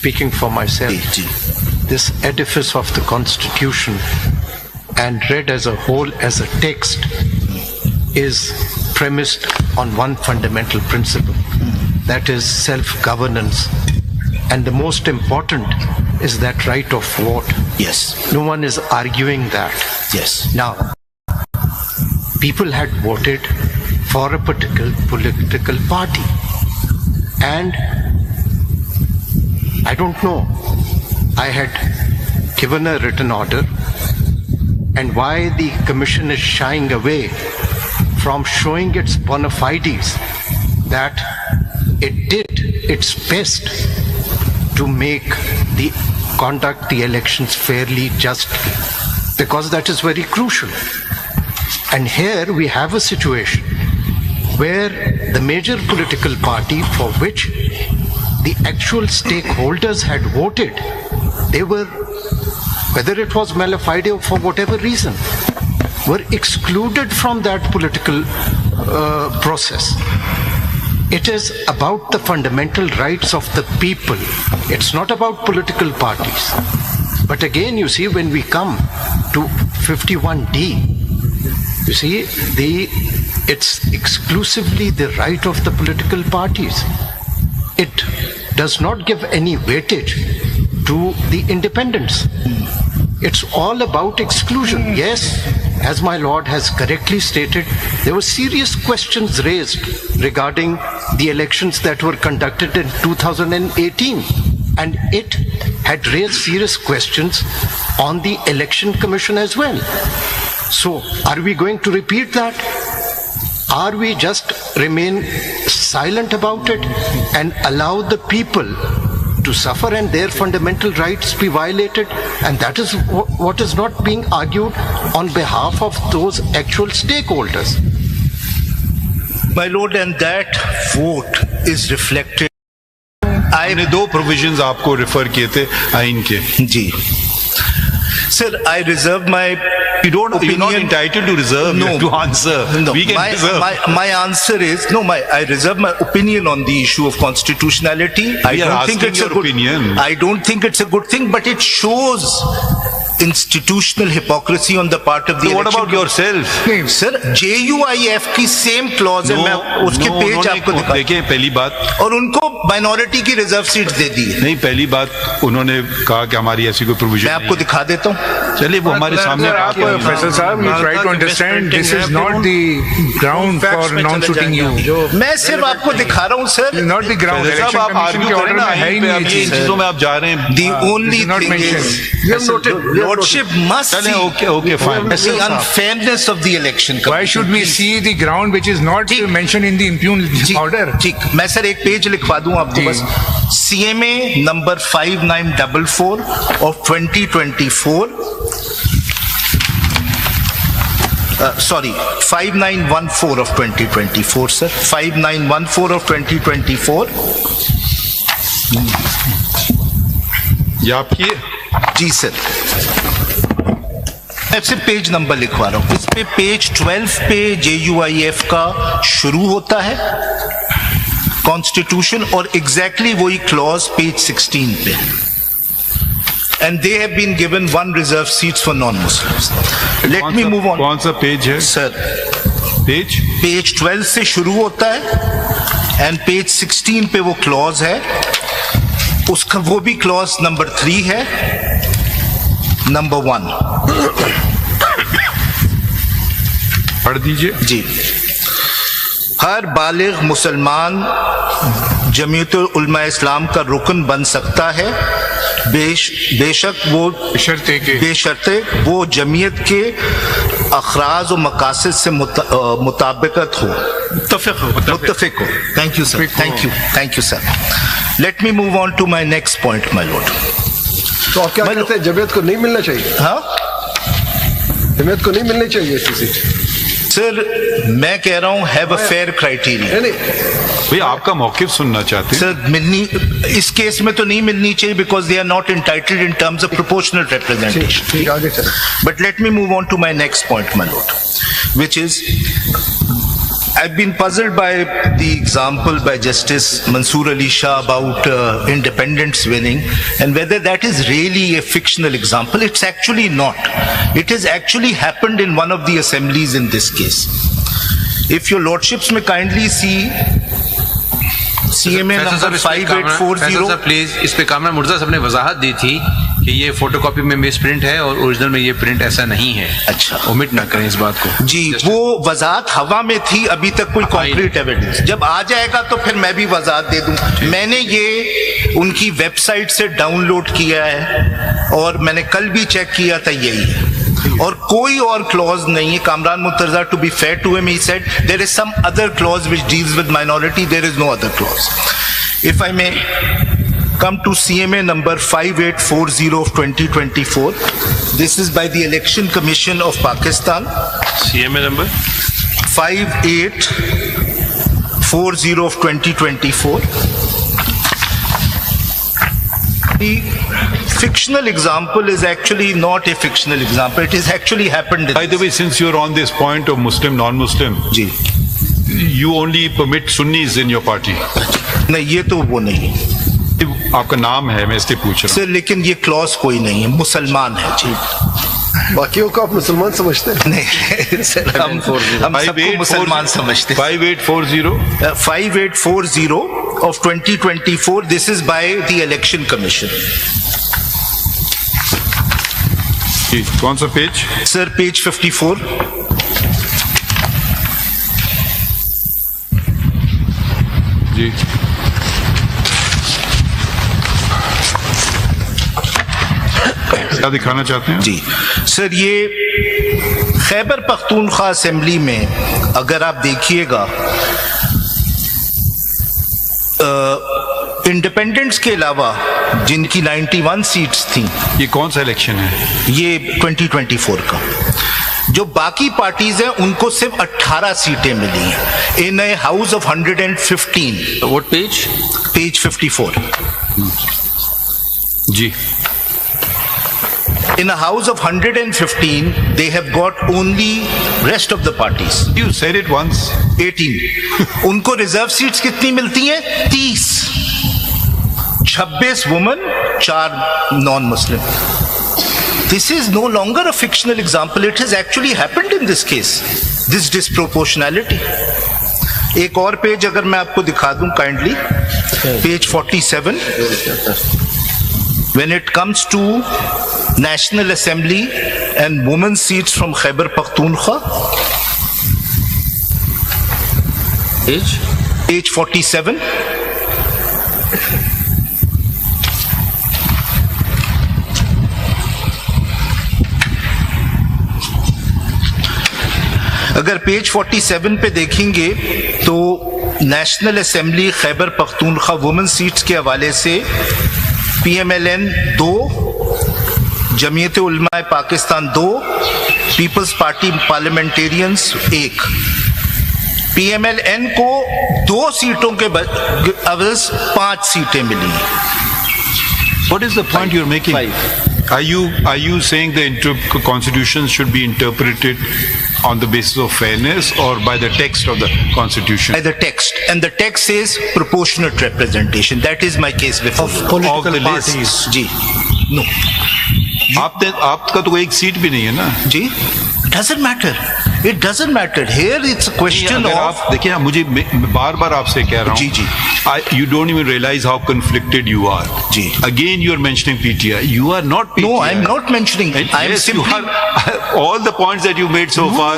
speaking for myself, this edifice of the Constitution, and read as a whole as a text, is premised on one fundamental principle, that is self-governance. And the most important is that right of vote. Yes. No one is arguing that. Yes. Now, people had voted for a particular political party. And I don't know, I had given a written order, and why the Commission is shying away from showing its bona fides that it did its best to conduct the elections fairly, justly, because that is very crucial. And here we have a situation where the major political party for which the actual stakeholders had voted, they were, whether it was mala fide or for whatever reason, were excluded from that political process. It is about the fundamental rights of the people. It's not about political parties. But again, you see, when we come to 51D, you see, it's exclusively the right of the political parties. It does not give any weightage to the independents. It's all about exclusion. Yes, as my Lord has correctly stated, there were serious questions raised regarding the elections that were conducted in 2018. And it had raised serious questions on the Election Commission as well. So, are we going to repeat that? Are we just remain silent about it and allow the people to suffer and their fundamental rights be violated? And that is what is not being argued on behalf of those actual stakeholders. My Lord, and that vote is reflected. हमने दो provisions आपको refer किए थे आइन के. जी. Sir, I reserve my You're not opinion. entitled to reserve. No. You have to answer. No, We can reserve. my answer is no. I reserve my opinion on the issue of constitutionality. We are asking your opinion. I don't think it's a good thing, but it shows institutional hypocrisy on the part of the So what election. about yourself? Sir, JUIF की same clause है, मैं उसके page आपको दिखा. देखिए, पहली बात, और उनको माइनॉरिटी की रिजर्व सीट दे दी है. नहीं, पहली बात उन्होंने कहा कि हमारी ऐसी कोई प्रोविजन मैं आपको दिखा देता हूँ. चलिए, वो हमारे सामने. फैसल साहब, you try to understand this is not the ground for non-suiting you. मैं सिर्फ आपको दिखा रहा हूँ sir. This is not the ground. साहब, Election आप Commission आर्ग्यू के करें order ना, में है ही इन नहीं ये चीज. चीजों में आप जा रहे हैं. The only not thing mentioned. is, Lordship must चलें, see okay, fine. the unfairness of the election. Why should we see the ground which is not mentioned in the impugned order? ठीक, मैं सर एक page लिखवा दूं आपको बस. CMA number 5944 of 2024. Sorry, 5914 of 2024, sir. 5914 of 2024. ये आपकी है? जी सर. मैं सिर्फ पेज नंबर लिखवा रहा हूँ. इस पे पेज 12 पे JUIF का शुरू होता है कॉन्स्टिट्यूशन, और एग्जैक्टली वही क्लॉज पेज 16 पे. And they have been given one reserve seats for non-Muslims. Let me move on. कौन सा पेज है? Sir, पेज 12 से शुरू होता है and पेज 16 पे वो क्लॉज है. उसका वो भी क्लॉज नंबर 3 है. नंबर 1 पढ़ दीजिए. जी. हर बालिग मुसलमान जमीयतुल उलमा इस्लाम का रुकन बन सकता है, बेशक वो बेशर्ते वो जमीयत के अखराज और मकासद से मुताबिकत हो, मुत्तफिक हो. Thank you sir. Thank you sir. Let me move on to my next point my lord. तो आप क्या कहते हैं, जमीयत को नहीं मिलना चाहिए? हाँ, जमीयत को नहीं मिलनी चाहिए ऐसी सीट. सर मैं कह रहा हूँ हैव अ फेयर क्राइटेरिया. भैया आपका मौकिफ सुनना चाहते हैं. सर मिलनी इस केस में तो नहीं मिलनी चाहिए because they are not entitled in terms of proportional representation. ठीक, आगे चलें. But let me move on to my next point my lord, which is I've been puzzled by the example by Justice Mansoor Ali Shah about independents winning and whether that is really a fictional example. It's actually not. It has actually happened in one of the assemblies in this case. If your lordships may kindly see CMA number 5840. Please इस पे कामरान मुर्तज़ा साहब ने वजाहत दी थी कि ये photocopy में miss print है और ओरिजिनल में ये प्रिंट ऐसा नहीं है। अच्छा, ओमिट ना करें इस बात को। जी, वो वजाहत हवा में थी, अभी तक कोई कॉन्क्रीट एविडेंस। जब आ जाएगा तो फिर मैं भी वजाहत दे दूं। मैंने ये उनकी वेबसाइट से डाउनलोड किया है और मैंने कल भी चेक किया था, यही है और कोई और क्लॉज नहीं है। Kamran Murtaza, to be fair to him, he said there is some other clause which deals with minority, there is no other clause. If I may come to CMA number 5840 of 2024, this is by the Election Commission of Pakistan. CMA number 5840 of 2024. The fictional example is actually not a fictional example. It has actually happened. By the way, since you're on this point of Muslim, non-Muslim, जी, you only permit Sunnis in your party. नहीं, ये तो वो नहीं आपका नाम है, मैं इसलिए पूछ रहा सर, लेकिन ये क्लॉज कोई नहीं है, मुसलमान है जी। बाकियों को आप मुसलमान समझते हैं? नहीं सर, हम सबको मुसलमान समझते हैं। 5840 of 2024. This is by the Election Commission. कौन सा पेज? Sir, page 54. जी, क्या दिखाना चाहते हैं? जी सर, ये खैबर पख्तूनख्वा असेंबली में अगर आप देखिएगा, इंडिपेंडेंट्स के अलावा जिनकी 91 सीट्स थी, ये कौन सा इलेक्शन है? ये 2024 का, जो बाकी पार्टीज हैं उनको सिर्फ 18 सीटें मिली हैं in a house of 115. What page? Page 54. जी, in a house of 115 they have got only rest of the parties. you said it once. 18. उनको रिजर्व सीट्स कितनी मिलती हैं? 30. 26 women, 4 non Muslim. This is no longer a fictional example. It has actually happened in this case. This disproportionality. एक और page अगर मैं आपको दिखा दूं kindly, page 47. When it comes to National Assembly and women seats from Khyber Pakhtunkhwa, page 47. अगर page 47 पे देखेंगे तो National Assembly Khyber Pakhtunkhwa women seats के हवाले से PMLN 2, Jamiat Ulema Pakistan 2, Peoples Party Parliamentarians 1. PMLN को 2 सीटों के अवज़ 5 सीटें मिली. What is the point you're making? 5. Are you saying the constitution should be interpreted on the basis of fairness or by the text of the constitution? By the text, and the text says proportionate representation. That is my case before Of you. political Of the parties. list. Ji, no. आपका तो कोई एक seat भी नहीं है ना? जी, doesn't matter. It doesn't matter. Here it's a question अगर of. आप देखिए ना, मुझे बार बार आपसे कह रहा हूँ, जी, जी. You don't even realize how conflicted you are. Ji. Again, you are mentioning PTI. You are not PTI. No, I'm not mentioning. And I'm yes, simply. you are, all the points that you made so far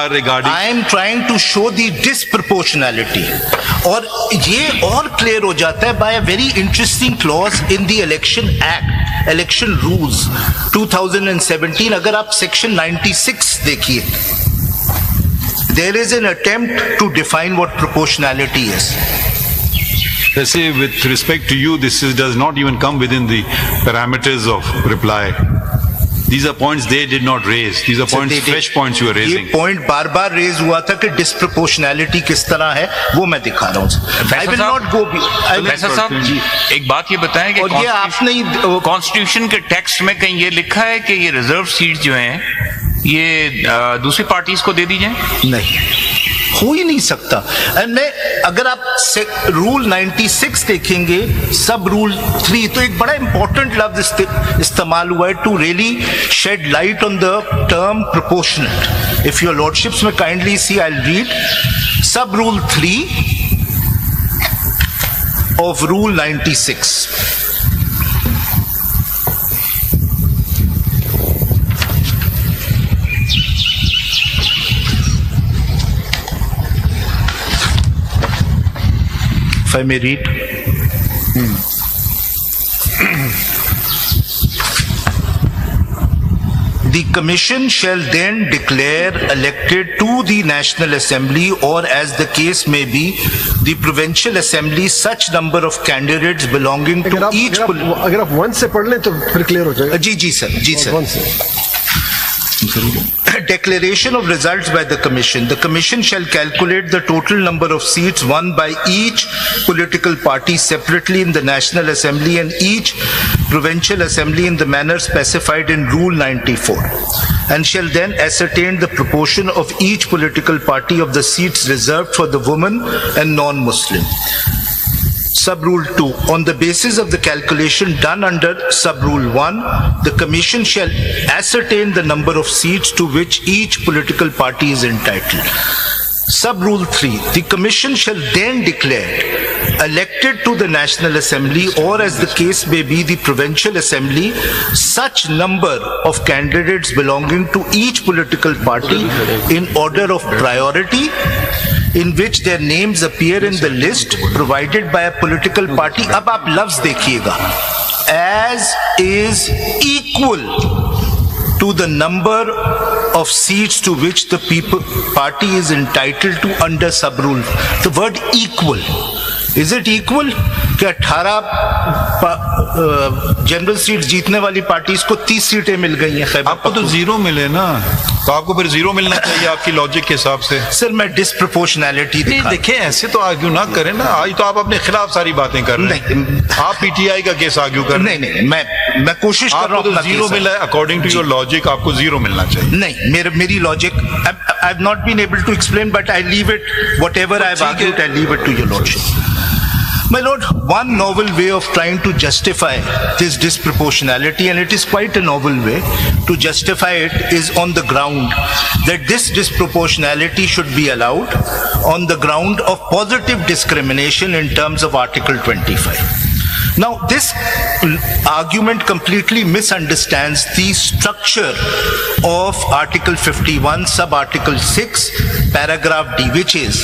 are regarding. I am trying to show the disproportionality. और ये और clear हो जाता है by a very interesting clause in the Election Act, Election Rules 2017. अगर आप Section 96 देखिए, there is an attempt to define what proportionality is. Let's say, with respect to you, does not even come within the parameters of reply. These are points they did not raise. These are points, fresh points you are raising. ये point बार बार raise हुआ था कि disproportionality किस तरह है, वो मैं दिखा रहा हूँ. I will not go. Faisal साहब, एक बात ये बताएं कि और ये आपने कॉन्स्टिट्यूशन के टेक्स्ट में कहीं ये लिखा है कि ये रिजर्व सीट जो हैं ये दूसरी पार्टीज को दे दी जाए? नहीं, हो ही नहीं सकता। एंड मैं अगर आप रूल 96 देखेंगे सब रूल 3, तो एक बड़ा इंपॉर्टेंट लफ्ज इस्तेमाल हुआ है to really shed light on the term proportionate. If your lordships may kindly see, I will read sub rule 3 of Rule 96. If I may read. The Commission shall then declare elected to the National Assembly or, as the case may be, the Provincial Assembly such number of candidates belonging to each. अगर आप 1 से पढ़ लें तो फिर clear हो जाएगा। जी sir, जी sir. 1 से Declaration of results by the Commission. The Commission shall calculate the total number of seats won by each political party separately in the National Assembly and each Provincial Assembly in the manner specified in Rule 94, and shall then ascertain the proportion of each political party of the seats reserved for the women and non-Muslim. Sub-Rule 2. On the basis of the calculation done under Sub-Rule 1, the Commission shall ascertain the number of seats to which each political party is entitled. Sub-Rule 3. The Commission shall then declare elected to the National Assembly or, as the case may be, the Provincial Assembly, such number of candidates belonging to each political party in order of priority, in which their names appear in the list provided by a political party. अब आप लफ्ज देखिएगा, as is equal to the number of seats to which the party is entitled to under sub-rule. The word equal. Is it equal? कि 18 general seat जीतने वाली party को 30 सीटें मिल गई हैं। आपको तो 0 मिले ना, तो आपको फिर 0 मिलना चाहिए आपकी लॉजिक के हिसाब से। सर मैं डिस्प्रपोर्शनैलिटी देखें, ऐसे तो आर्ग्यू ना करें ना। आज तो आप अपने खिलाफ सारी बातें कर रहे हैं। आप पीटीआई का केस आर्ग्यू कर रहे हैं। नहीं, मैं कोशिश कर रहा हूँ। आपको तो 0 मिला है, अकॉर्डिंग टू योर लॉजिक आपको 0 मिलना चाहिए। नहीं, मेरी logic, I have not been able to explain, but I leave it, whatever I have argued, I leave it to your lordship. My lord, one novel way of trying to justify this disproportionality, and it is quite a novel way to justify it, is on the ground that this disproportionality should be allowed on the ground of positive discrimination in terms of Article 25. Now, this argument completely misunderstands the structure of Article 51, sub-Article 6, paragraph D, which is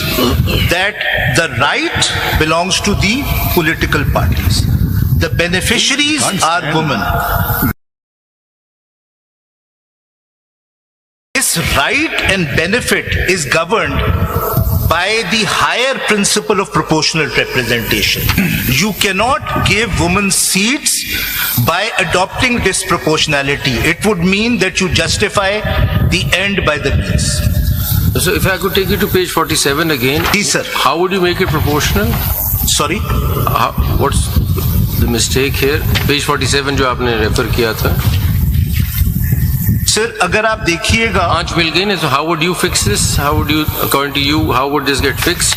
that the right belongs to the political parties. The beneficiaries are women. This right and benefit is governed by the higher principle of proportional representation. You cannot give women seats by adopting disproportionality. It would mean that you justify the end by the means. So if I could take you to page 47 again. Yes, sir. How would you make it proportional? Sorry? What's the mistake here? Page 47 जो आपने refer किया था. Sir अगर आप देखिएगा 5 मिल गई ना, so how would you fix this? How would you, according to you, how would this get fixed?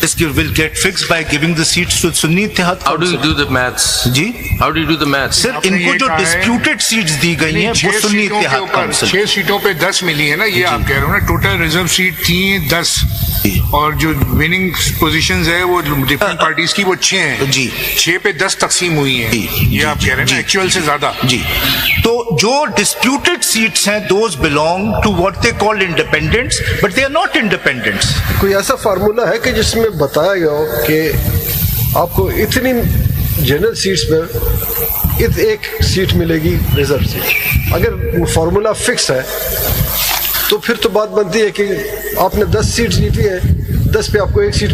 This will get fixed by giving the seats to Sunni Ittihad Council. How do you do the maths? जी? How do you do the maths? Sir इनको जो disputed seats दी गई हैं वो सुन्नी इत्तेहाद council 6 सीटों पे 10 मिली है ना, ये आप कह रहे हो ना. टोटल रिजर्व सीट थी 10 और जो विनिंग पोजीशंस है वो डिफरेंट पार्टीज की वो 6 हैं जी. 6 पे 10 तकसीम हुई हैं. ये आप कह रहे हैं ना एक्चुअल से ज्यादा. जी. तो जो डिस्प्यूटेड सीट्स हैं those belong to what they call independents, but they are not independents. कोई ऐसा फार्मूला है कि जिसमें बताया गया हो कि आपको इतनी जनरल सीट्स में एक सीट मिलेगी रिजर्व सीट? अगर फार्मूला फिक्स है तो फिर तो बात बनती है कि आपने 10 सीट जीती है, 10 पे आपको 1 सीट